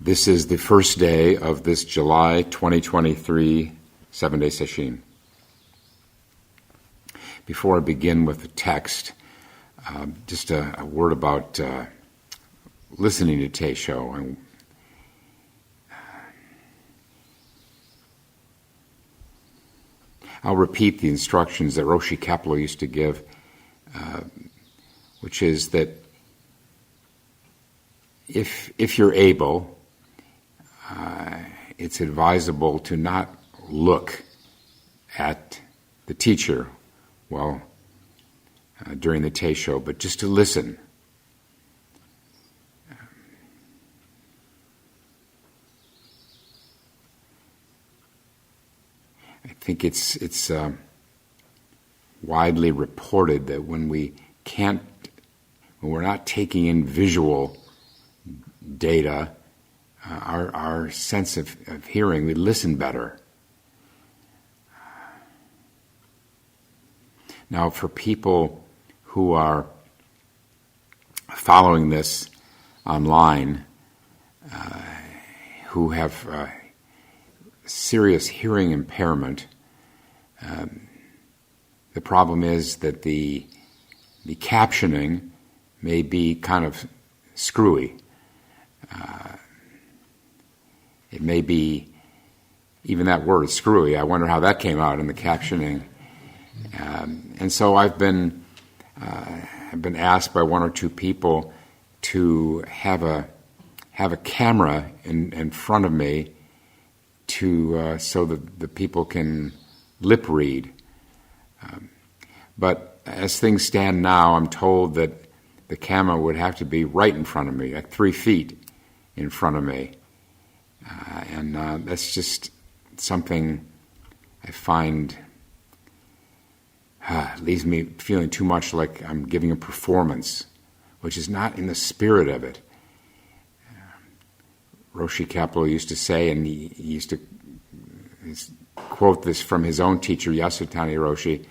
This is the first day of this July 2023 7-day session. Before I begin with the text, just a word about listening to Teisho. I'll repeat the instructions that Roshi Kapleau used to give, which is that if you're able, it's advisable to not look at the teacher during the Teisho, but just to listen. I think it's widely reported that when we're not taking in visual data, our sense of hearing, we listen better. Now, for people who are following this online, who have serious hearing impairment, the problem is that the captioning may be kind of screwy. It may be, even that word, screwy, I wonder how that came out in the captioning. And so I've been asked by one or two people to have a camera in front of me so that the people can lip read. But as things stand now, I'm told that the camera would have to be right in front of me, like 3 feet in front of me. And that's just something I find leaves me feeling too much like I'm giving a performance, which is not in the spirit of it. Roshi Kapleau used to say, and he used to quote this from his own teacher, Yasutani Roshi,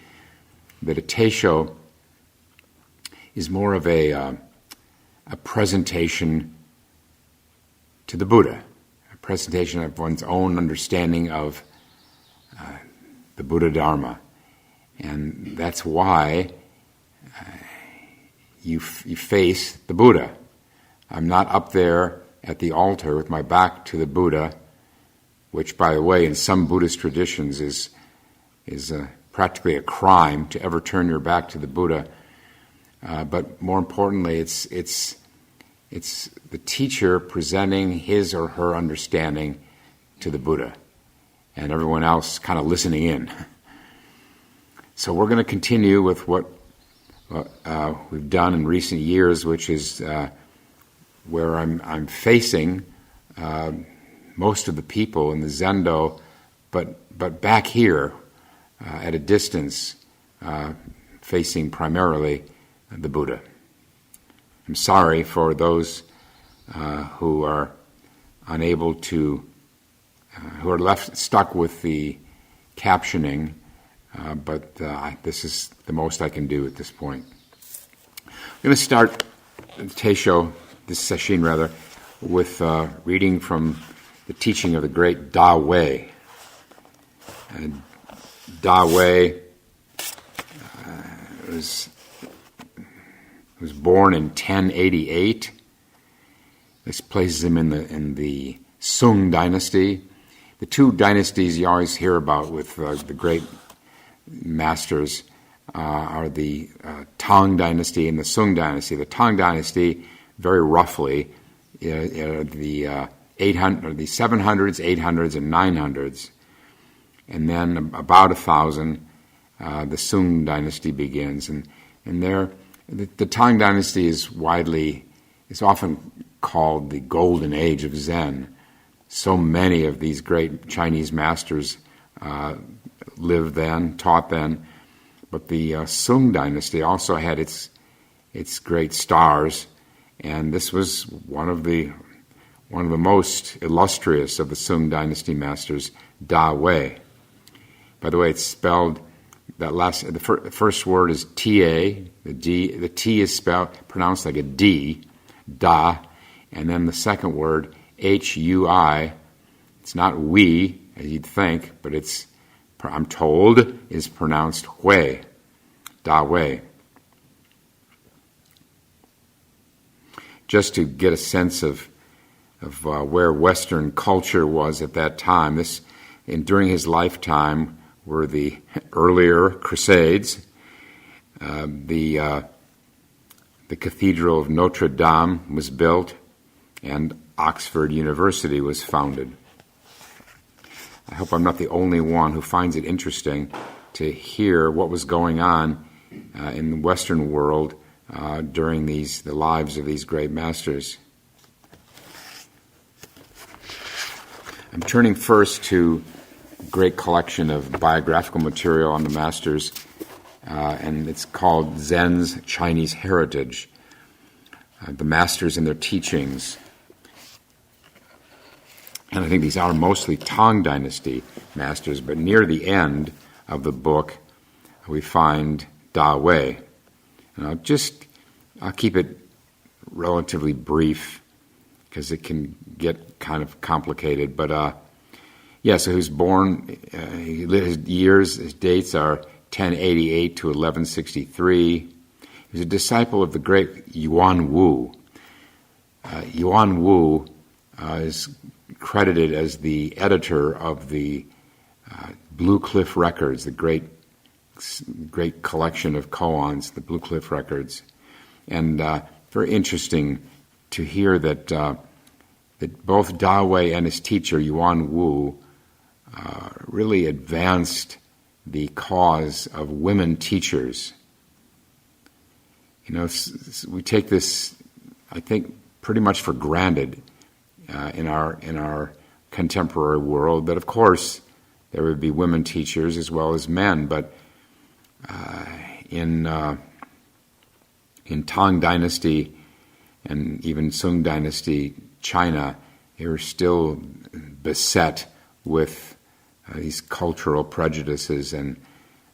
that a Teisho is more of a presentation to the Buddha, a presentation of one's own understanding of the Buddha Dharma. And that's why you face the Buddha. I'm not up there at the altar with my back to the Buddha, which, by the way, in some Buddhist traditions is practically a crime to ever turn your back to the Buddha. But more importantly, it's the teacher presenting his or her understanding to the Buddha, and everyone else kind of listening in. So we're going to continue with what we've done in recent years, which is where I'm facing most of the people in the Zendo, but back here at a distance, facing primarily the Buddha. I'm sorry for those who are unable to, who are left stuck with the captioning, but this is the most I can do at this point. I'm going to start Teisho, this session rather, with reading from the teaching of the great Da Wei. Da Wei was born in 1088. This places him in the Sung dynasty. The two dynasties you always hear about with the great masters are the Tang dynasty and the Sung dynasty. The Tang dynasty, very roughly, the 700s, 800s, and 900s, and then about 1,000, the Sung dynasty begins. And there, the Tang dynasty is often called the golden age of Zen. So many of these great Chinese masters lived then, taught then. But the Sung dynasty also had its great stars, and this was one of the most illustrious of the Sung dynasty masters, Da Wei. By the way, it's spelled the first word is Ta. The T is pronounced like a D, Da, and then the second word Hui. It's not we, as you'd think, but I'm told, is pronounced Hui, Da Wei. Just to get a sense of where Western culture was at that time, during his lifetime were the earlier Crusades, the Cathedral of Notre Dame was built, and Oxford University was founded. I hope I'm not the only one who finds it interesting to hear what was going on in the Western world during the lives of these great masters. I'm turning first to a great collection of biographical material on the masters, and it's called Zen's Chinese Heritage, the masters and their teachings. And I think these are mostly Tang Dynasty masters, but near the end of the book we find Da Wei. And I'll keep it relatively brief because it can get kind of complicated. But so he was born, his dates are 1088 to 1163. He was a disciple of the great Yuan Wu. Yuan Wu is credited as the editor of the Blue Cliff Records, the great collection of koans, the Blue Cliff Records. And very interesting to hear that both Da Wei and his teacher, Yuan Wu, really advanced the cause of women teachers. We take this, I think, pretty much for granted in our contemporary world, that of course there would be women teachers as well as men, but in Tang Dynasty and even Sung Dynasty China, they were still beset with these cultural prejudices, and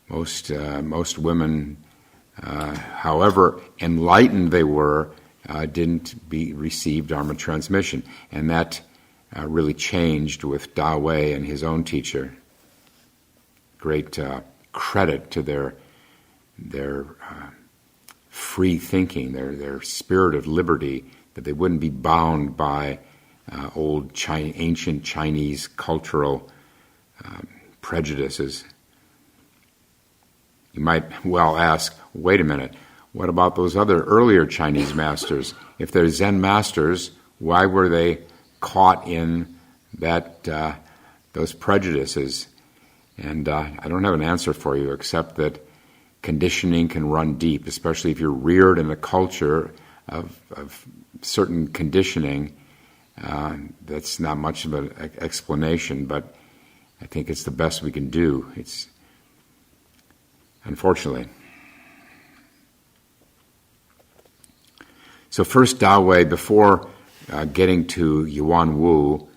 most women, however enlightened they were, didn't receive Dharma transmission, and that really changed with Da Wei and his own teacher. Great credit to their free thinking, their spirit of liberty, that they wouldn't be bound by ancient Chinese cultural prejudices. You might well ask, wait a minute, what about those other earlier Chinese masters? If they're Zen masters, why were they caught in those prejudices? And I don't have an answer for you, except that conditioning can run deep, especially if you're reared in a culture of certain conditioning. That's not much of an explanation, but I think it's the best we can do. It's unfortunately. So first, Da Wei, before getting to Yuan Wu,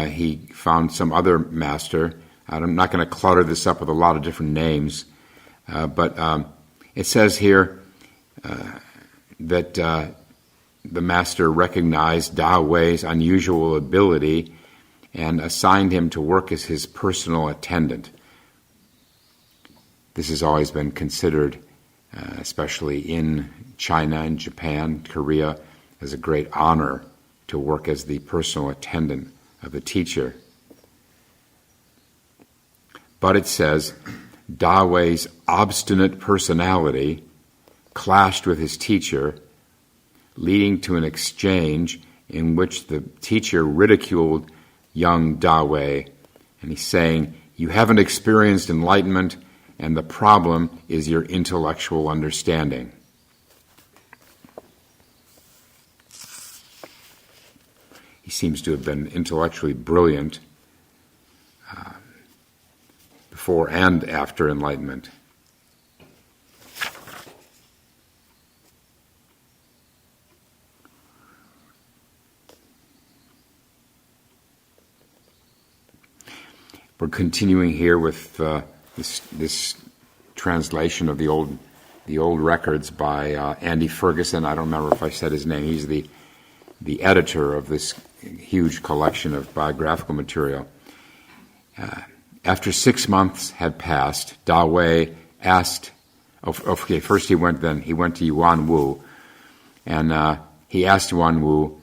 he found some other master. I'm not going to clutter this up with a lot of different names, but it says here that the master recognized Da Wei's unusual ability and assigned him to work as his personal attendant. This has always been considered, especially in China and Japan, Korea, as a great honor to work as the personal attendant of the teacher. But it says, Da Wei's obstinate personality clashed with his teacher, leading to an exchange in which the teacher ridiculed young Da Wei, and he's saying, "You haven't experienced enlightenment, and the problem is your intellectual understanding." He seems to have been intellectually brilliant before and after enlightenment. We're continuing here with this translation of the old records by Andy Ferguson. I don't remember if I said his name. He's the the editor of this huge collection of biographical material. After 6 months had passed, Da Wei asked, first he went to Yuan Wu, and he asked Yuan Wu,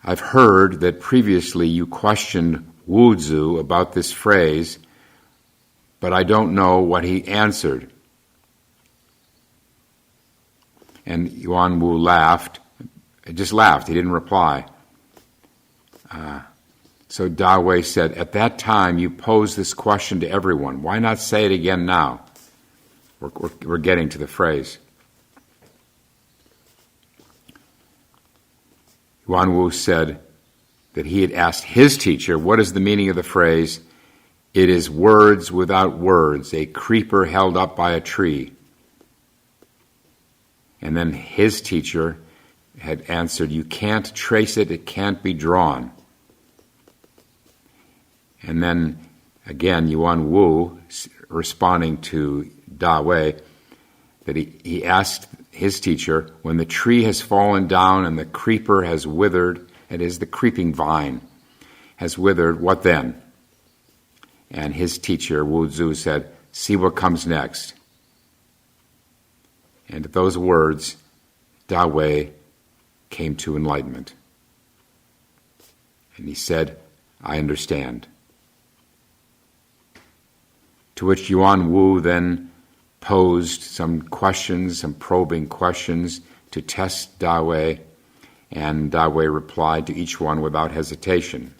"I've heard that previously you questioned Wu Zu about this phrase, but I don't know what he answered." And Yuan Wu laughed, just laughed, he didn't reply. So Da Wei said, "At that time you posed this question to everyone. Why not say it again now?" We're getting to the phrase. Yuan Wu said that he had asked his teacher, what is the meaning of the phrase, "It is words without words, a creeper held up by a tree"? And then his teacher had answered, "You can't trace it, it can't be drawn." And then again, Yuan Wu, responding to Da Wei, that he asked his teacher, when the tree has fallen down and the creeper has withered, it is the creeping vine, has withered, what then? And his teacher, Wu Zu, said, "See what comes next." And at those words, Da Wei came to enlightenment. And he said, "I understand." To which Yuan Wu then posed some questions, some probing questions to test Da Wei, and Da Wei replied to each one without hesitation.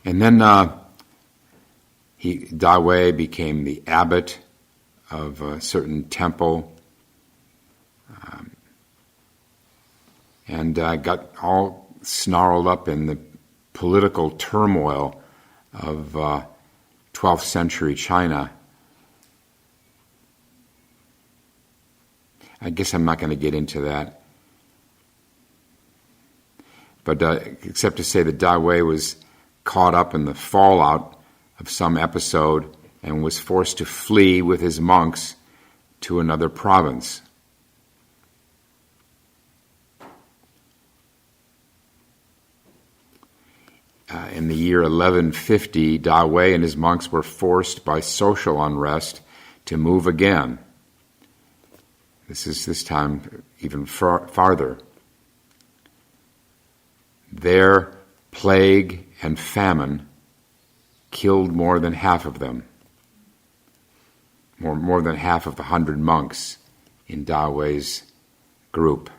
And then Da Wei became the abbot of a certain temple, and got all snarled up in the political turmoil of 12th century China. I guess I'm not going to get into that. But except to say that Da Wei was caught up in the fallout of some episode and was forced to flee with his monks to another province. In the year 1150, Da Wei and his monks were forced by social unrest to move again. This time even farther. There, plague and famine killed more than half of them, more than half of the 100 monks in Da Wei's group.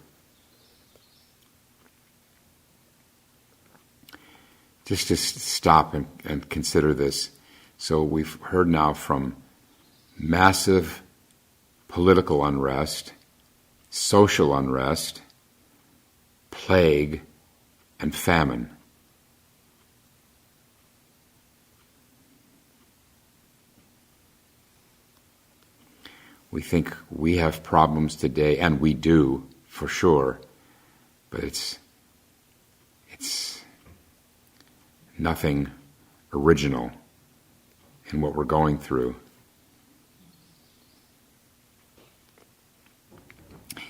Just to stop and consider this. So we've heard now from massive political unrest, social unrest, plague, and famine. We think we have problems today, and we do, for sure, but it's nothing original in what we're going through.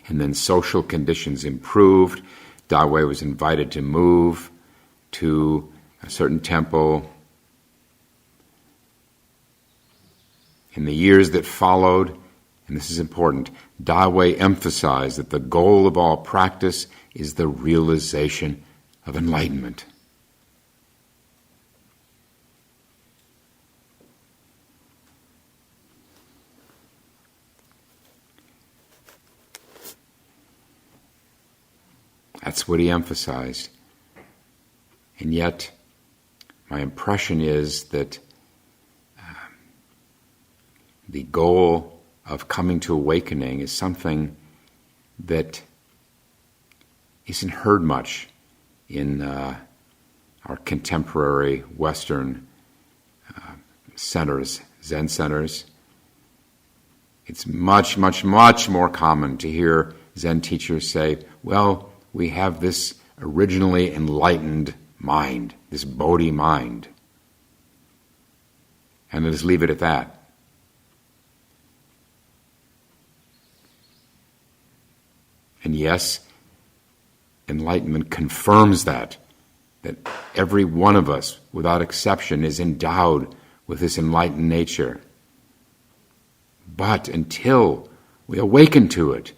And then social conditions improved. Da Wei was invited to move to a certain temple. In the years that followed, and this is important, Da Wei emphasized that the goal of all practice is the realization of enlightenment. That's what he emphasized. And yet, my impression is that the goal of coming to awakening is something that isn't heard much in our contemporary Western centers, Zen centers. It's much, much, much more common to hear Zen teachers say, well, we have this originally enlightened mind, this Bodhi mind. And let's leave it at that. And yes, enlightenment confirms that every one of us, without exception, is endowed with this enlightened nature. But until we awaken to it,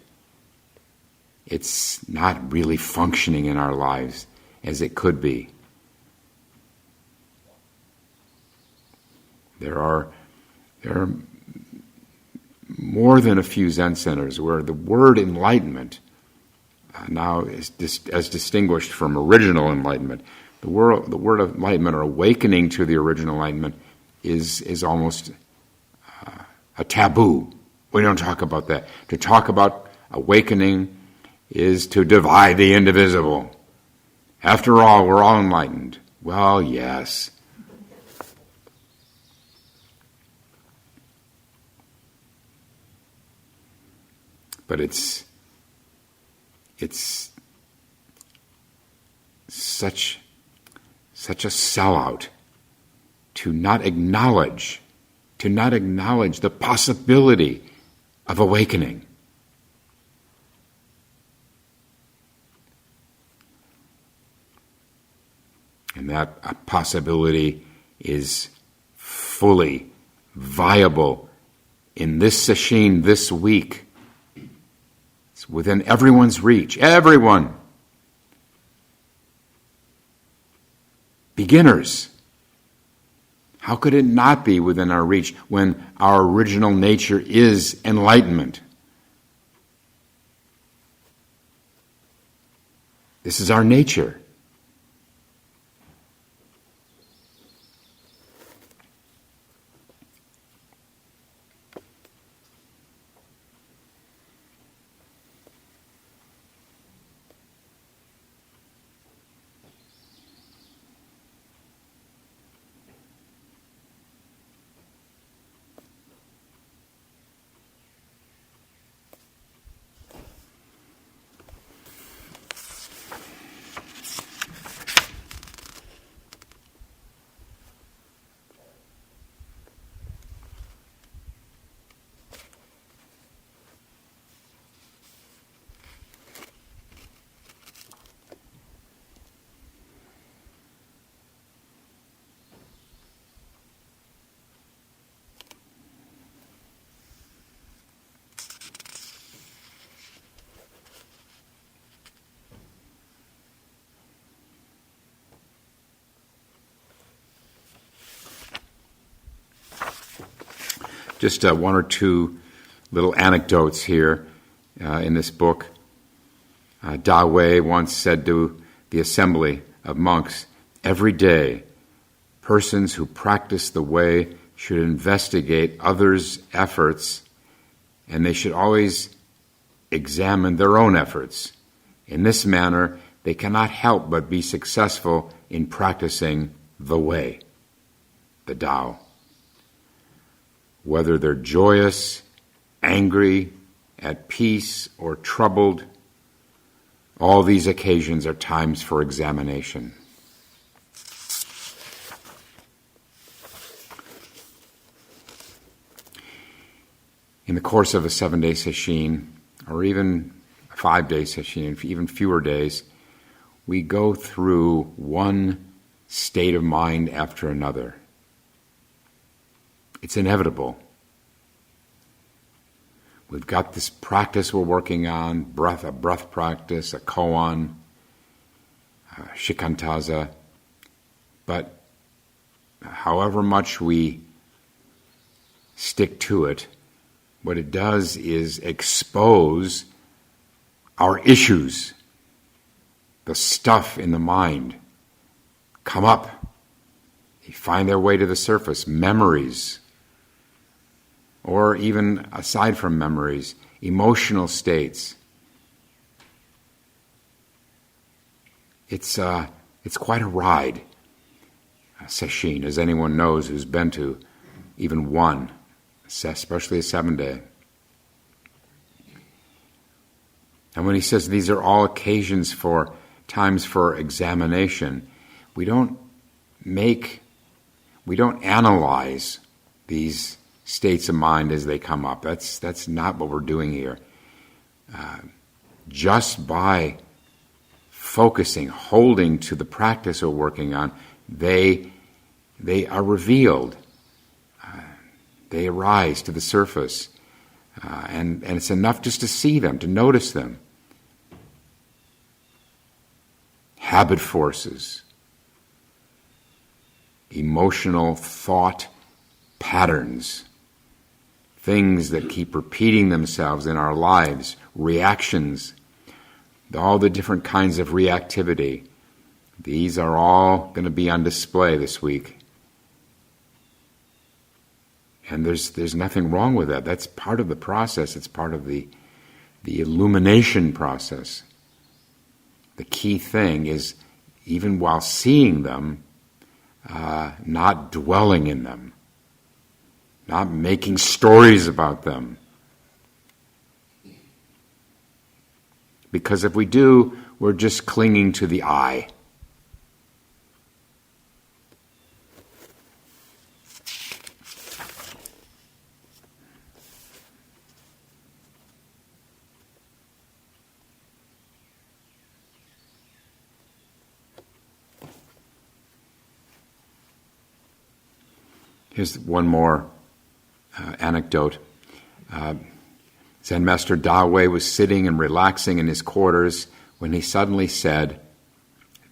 it's not really functioning in our lives as it could be. There are more than a few Zen centers where the word enlightenment now is as distinguished from original enlightenment. The word of enlightenment or awakening to the original enlightenment is almost a taboo. We don't talk about that. To talk about awakening is to divide the indivisible. After all, we're all enlightened. Well, yes. But it's such a sellout to not acknowledge the possibility of awakening. And that possibility is fully viable in this sesshin this week. It's within everyone's reach. Everyone. Beginners. How could it not be within our reach when our original nature is enlightenment? This is our nature. Just one or two little anecdotes here in this book. Da Wei once said to the assembly of monks, every day, persons who practice the way should investigate others' efforts, and they should always examine their own efforts. In this manner, they cannot help but be successful in practicing the way, the Tao. Whether they're joyous, angry, at peace, or troubled, all these occasions are times for examination. In the course of a 7-day sesshin, or even a 5-day sesshin, even fewer days, we go through one state of mind after another. It's inevitable. We've got this practice we're working on, a breath practice, a koan, shikantaza. But however much we stick to it, what it does is expose our issues, the stuff in the mind, come up. They find their way to the surface, memories, or even aside from memories, emotional states. It's quite a ride, sesshin, as anyone knows who's been to even one, especially a 7-day. And when he says these are all occasions for times for examination, we don't analyze these states of mind as they come up. That's not what we're doing here. just by focusing, holding to the practice we're working on, they are revealed. They arise to the surface. And it's enough just to see them, to notice them. Habit forces, emotional thought patterns, things that keep repeating themselves in our lives, reactions, all the different kinds of reactivity. These are all going to be on display this week. And there's nothing wrong with that. That's part of the process. It's part of the illumination process. The key thing is, even while seeing them, not dwelling in them, not making stories about them. Because if we do, we're just clinging to the I. Here's one more anecdote. Zen Master Dawei was sitting and relaxing in his quarters when he suddenly said,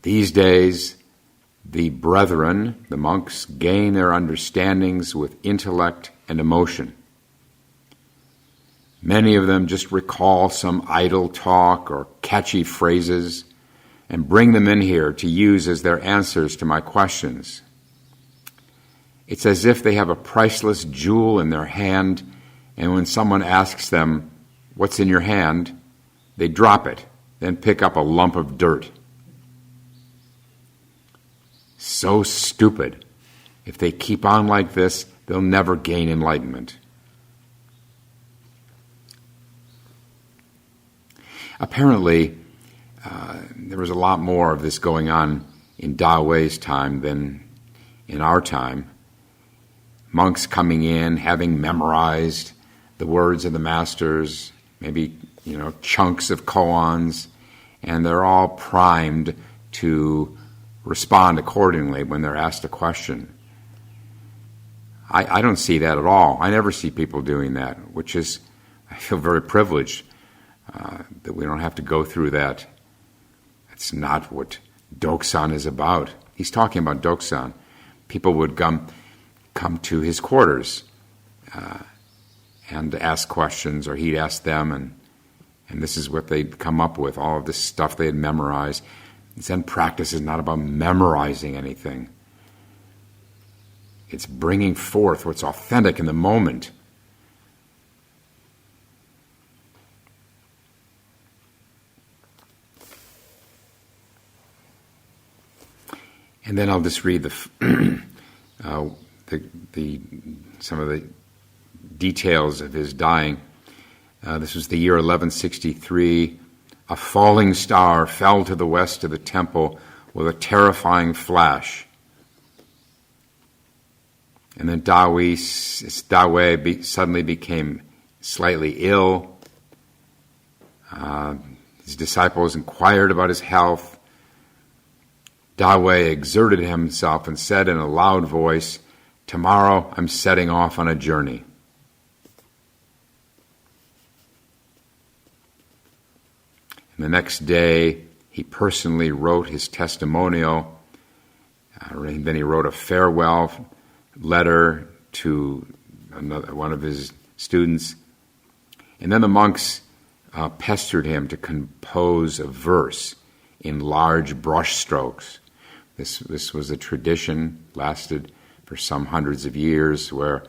"These days, the brethren, the monks, gain their understandings with intellect and emotion. Many of them just recall some idle talk or catchy phrases and bring them in here to use as their answers to my questions. It's as if they have a priceless jewel in their hand, and when someone asks them, 'What's in your hand?' they drop it, then pick up a lump of dirt. So stupid. If they keep on like this, they'll never gain enlightenment." Apparently, there was a lot more of this going on in Dawei's time than in our time. Monks coming in, having memorized the words of the masters, maybe, chunks of koans, and they're all primed to respond accordingly when they're asked a question. I don't see that at all. I never see people doing that, which is, I feel very privileged that we don't have to go through that. That's not what Doksan is about. He's talking about Doksan. People would come to his quarters and ask questions, or he'd ask them, and this is what they'd come up with, all of this stuff they had memorized. Zen practice is not about memorizing anything. It's bringing forth what's authentic in the moment. And then I'll just read some of the details of his dying. This was the year 1163. A falling star fell to the west of the temple with a terrifying flash. And then Dawei suddenly became slightly ill. His disciples inquired about his health. Dawei exerted himself and said in a loud voice, "Tomorrow I'm setting off on a journey." And the next day, he personally wrote his testimonial. And then he wrote a farewell letter to one of his students. And then the monks pestered him to compose a verse in large brush strokes. This was a tradition, lasted for some hundreds of years, where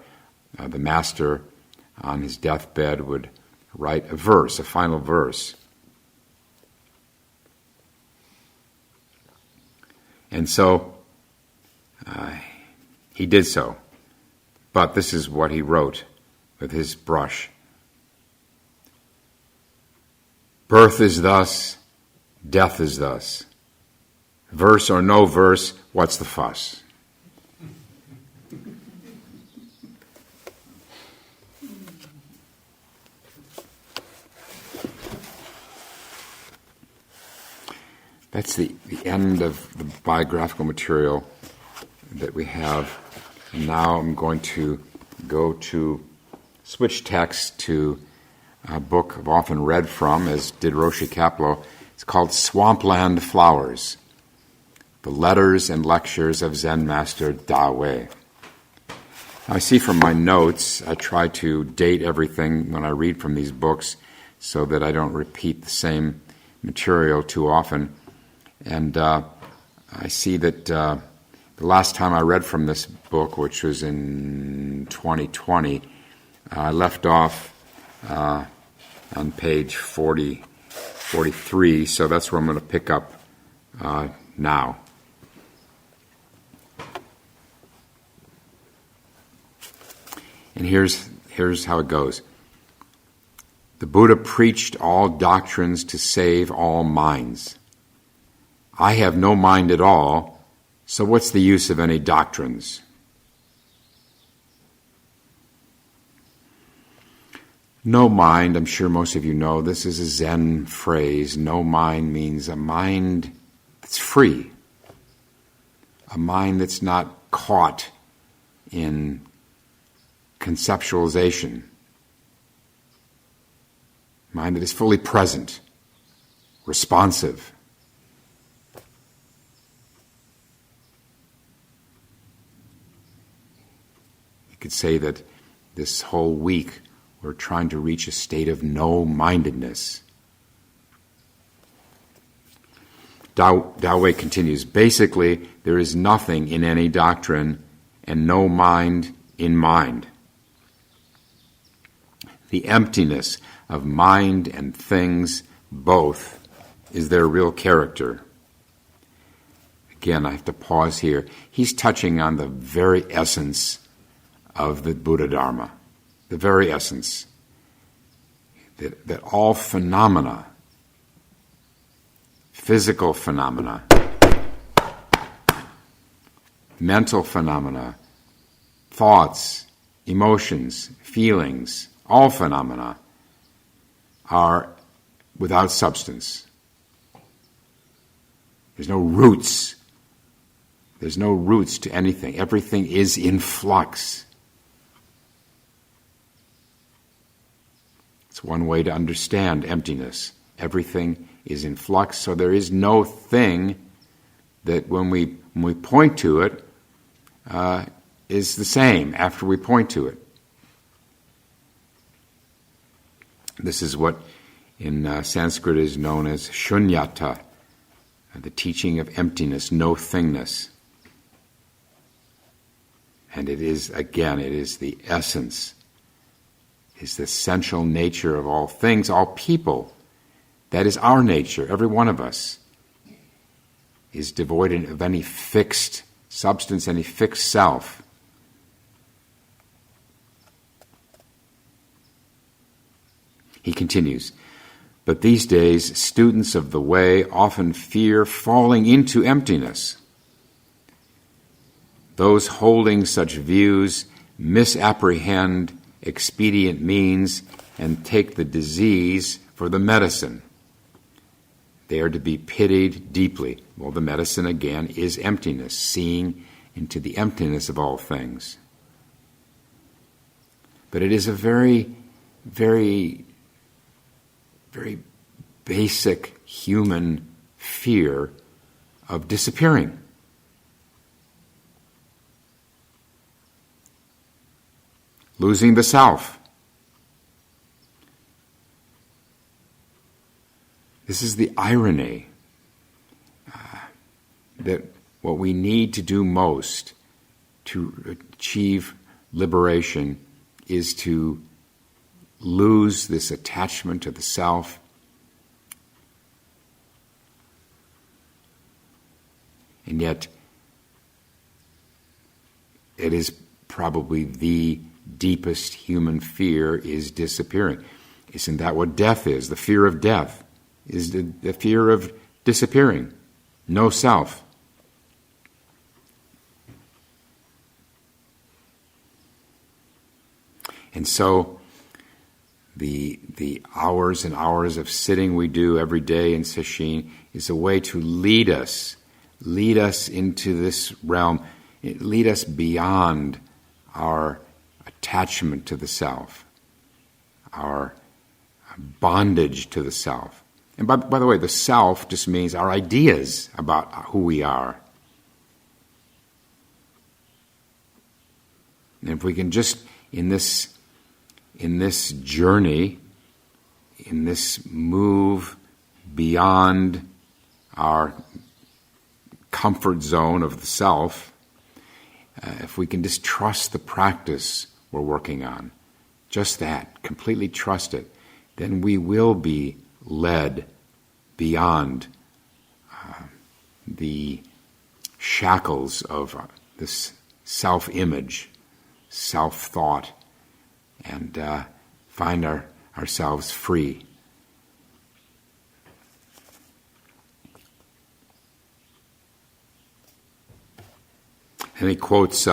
the master on his deathbed would write a verse, a final verse. And so he did so. But this is what he wrote with his brush. "Birth is thus, death is thus. Verse or no verse, what's the fuss?" That's the end of the biographical material that we have. And now I'm going to switch text to a book I've often read from, as did Roshi Kapleau. It's called Swampland Flowers, The Letters and Lectures of Zen Master Da Wei. I see from my notes, I try to date everything when I read from these books so that I don't repeat the same material too often. And I see that the last time I read from this book, which was in 2020, I left off on page 43, so that's where I'm going to pick up now. And here's how it goes. The Buddha preached all doctrines to save all minds. I have no mind at all, so what's the use of any doctrines? No mind, I'm sure most of you know, this is a Zen phrase. No mind means a mind that's free, a mind that's not caught in conceptualization, mind that is fully present, responsive. You could say that this whole week we're trying to reach a state of no-mindedness. Dao Wei continues, basically, there is nothing in any doctrine and no mind in mind. The emptiness of mind and things, both, is their real character. Again, I have to pause here. He's touching on the very essence of the Buddha Dharma, the very essence, that all phenomena, physical phenomena, mental phenomena, thoughts, emotions, feelings, all phenomena are without substance. There's no roots. There's no roots to anything. Everything is in flux. It's one way to understand emptiness. Everything is in flux, so there is no thing that when we point to it is the same after we point to it. This is what in Sanskrit is known as shunyata, the teaching of emptiness, no-thingness. And it is the essence, is the essential nature of all things, all people. That is our nature. Every one of us is devoid of any fixed substance, any fixed self. He continues, but these days, students of the way often fear falling into emptiness. Those holding such views misapprehend expedient means and take the disease for the medicine. They are to be pitied deeply. Well, the medicine, again, is emptiness, seeing into the emptiness of all things. But it is a very, very, very basic human fear of disappearing. Losing the self. This is the irony that what we need to do most to achieve liberation is to lose this attachment to the self. And yet, it is probably the deepest human fear is disappearing. Isn't that what death is? The fear of death is the fear of disappearing. No self. And so, the hours and hours of sitting we do every day in sesshin is a way to lead us into this realm, lead us beyond our attachment to the self, our bondage to the self. And by the way, the self just means our ideas about who we are. And if we can just, in this journey, in this move beyond our comfort zone of the self, if we can just trust the practice we're working on, just that, completely trust it, then we will be led beyond the shackles of this self-image, self-thought, and find ourselves free. And he quotes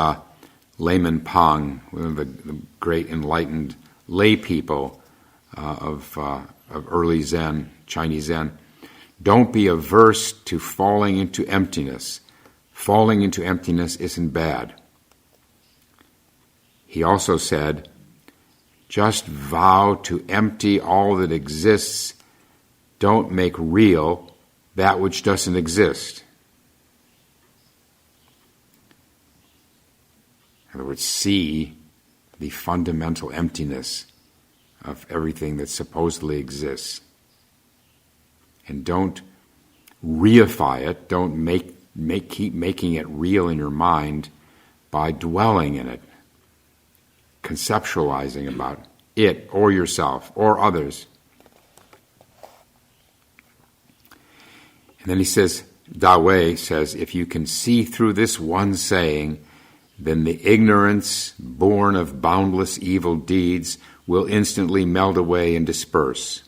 Layman Pang, one of the great enlightened lay people of early Zen, Chinese Zen. Don't be averse to falling into emptiness. Falling into emptiness isn't bad. He also said, just vow to empty all that exists. Don't make real that which doesn't exist. In other words, see the fundamental emptiness of everything that supposedly exists. And don't reify it, don't keep making it real in your mind by dwelling in it, conceptualizing about it or yourself or others. And then he says, Da Wei says, if you can see through this one saying, then the ignorance born of boundless evil deeds will instantly melt away and disperse.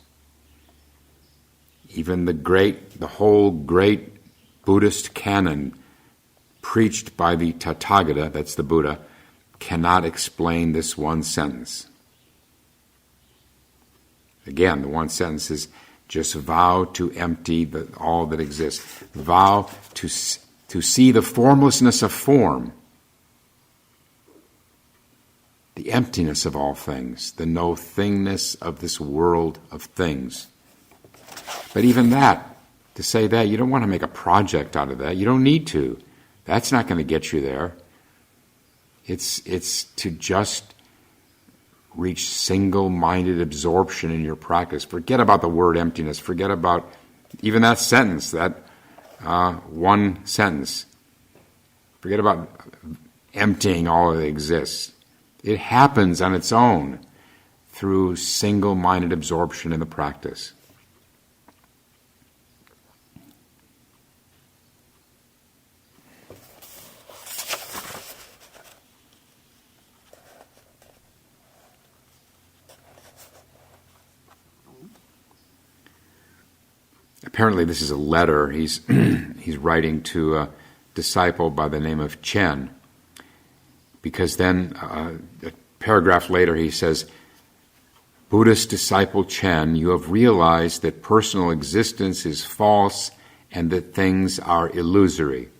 Even the whole great Buddhist canon preached by the Tathagata, that's the Buddha, cannot explain this one sentence. Again, the one sentence is just vow to empty all that exists. Vow to see the formlessness of form, the emptiness of all things, the no-thingness of this world of things. But even that, to say that, you don't want to make a project out of that. You don't need to. That's not going to get you there. It's to just reach single-minded absorption in your practice. Forget about the word emptiness. Forget about even that sentence, that one sentence. Forget about emptying all that exists. It happens on its own through single-minded absorption in the practice. Apparently this is a letter he's writing to a disciple by the name of Chen, because then a paragraph later he says, Buddhist disciple Chen, you have realized that personal existence is false and that things are illusory.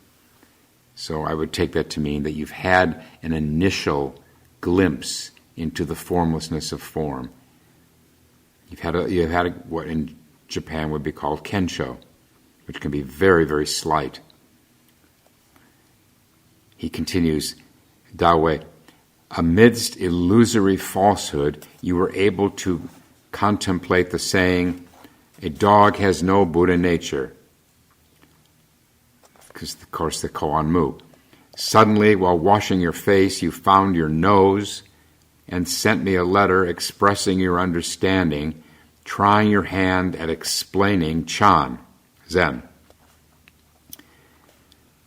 So I would take that to mean that you've had an initial glimpse into the formlessness of form. You've had what in Japan would be called kensho, which can be very, very slight. He continues, Dawei, amidst illusory falsehood, you were able to contemplate the saying, a dog has no Buddha nature. Because, of course, the koan mu. Suddenly, while washing your face, you found your nose and sent me a letter expressing your understanding, trying your hand at explaining Chan, Zen.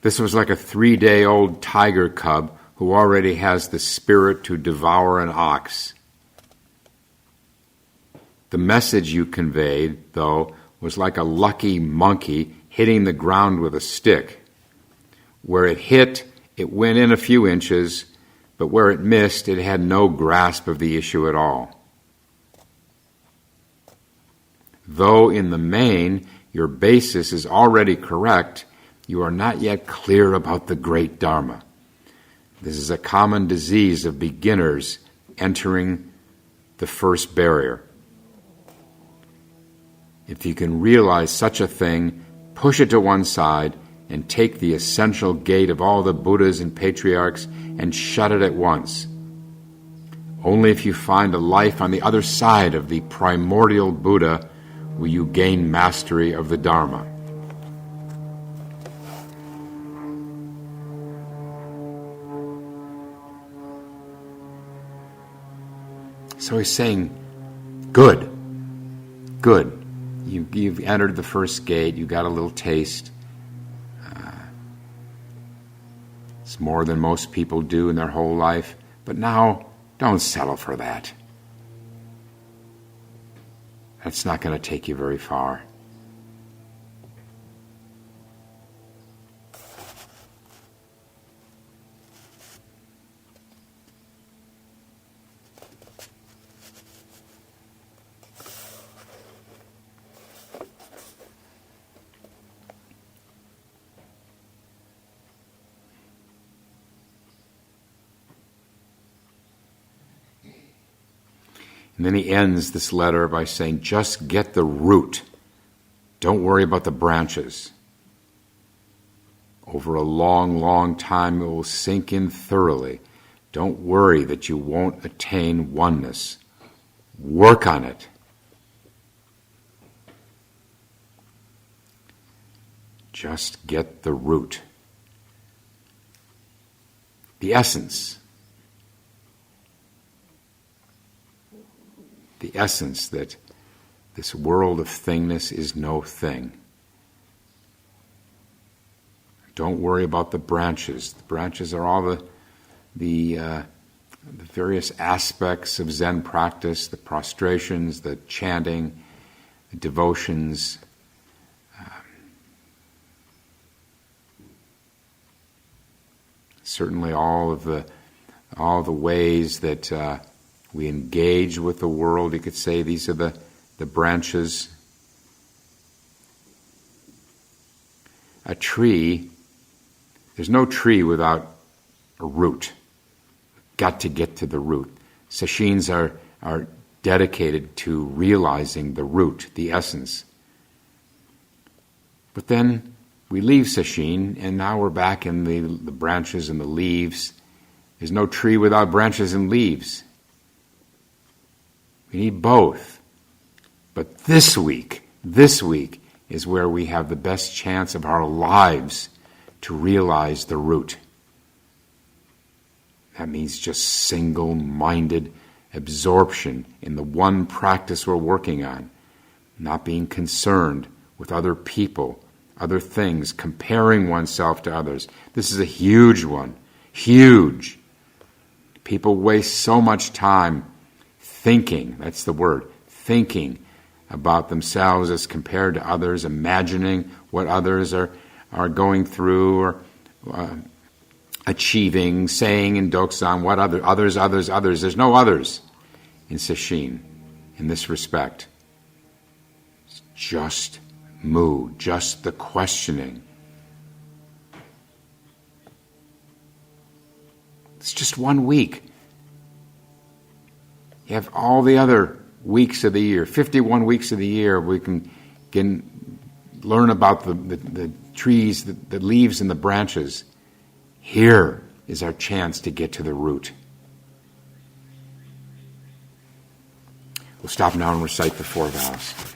This was like a 3-day-old tiger cub who already has the spirit to devour an ox. The message you conveyed, though, was like a lucky monkey hitting the ground with a stick. Where it hit, it went in a few inches, but where it missed, it had no grasp of the issue at all. Though in the main your basis is already correct, you are not yet clear about the great Dharma. This is a common disease of beginners entering the first barrier. If you can realize such a thing, push it to one side and take the essential gate of all the Buddhas and patriarchs and shut it at once. Only if you find a life on the other side of the primordial Buddha will you gain mastery of the Dharma. So he's saying, good. You've entered the first gate, you got a little taste. It's more than most people do in their whole life. But now, don't settle for that. That's not going to take you very far. And then he ends this letter by saying, just get the root. Don't worry about the branches. Over a long, long time it will sink in thoroughly. Don't worry that you won't attain oneness. Work on it. Just get the root. The essence. The essence that this world of thingness is no thing. Don't worry about the branches. The branches are all the various aspects of Zen practice, the prostrations, the chanting, the devotions. Certainly all the ways that we engage with the world. You could say these are the branches. A tree, there's no tree without a root. Got to get to the root. Sesshin are dedicated to realizing the root, the essence. But then we leave Sesshin, and now we're back in the branches and the leaves. There's no tree without branches and leaves. We need both. But this week is where we have the best chance of our lives to realize the root. That means just single-minded absorption in the one practice we're working on, not being concerned with other people, other things, comparing oneself to others. This is a huge one. Huge. People waste so much time thinking, that's the word, thinking about themselves as compared to others, imagining what others are going through or achieving, saying in Doksan, what others. There's no others in Sesshin in this respect. It's just mu, just the questioning. It's just 1 week. You have all the other weeks of the year, 51 weeks of the year, we can learn about the trees, the leaves and the branches. Here is our chance to get to the root. We'll stop now and recite the 4 vows.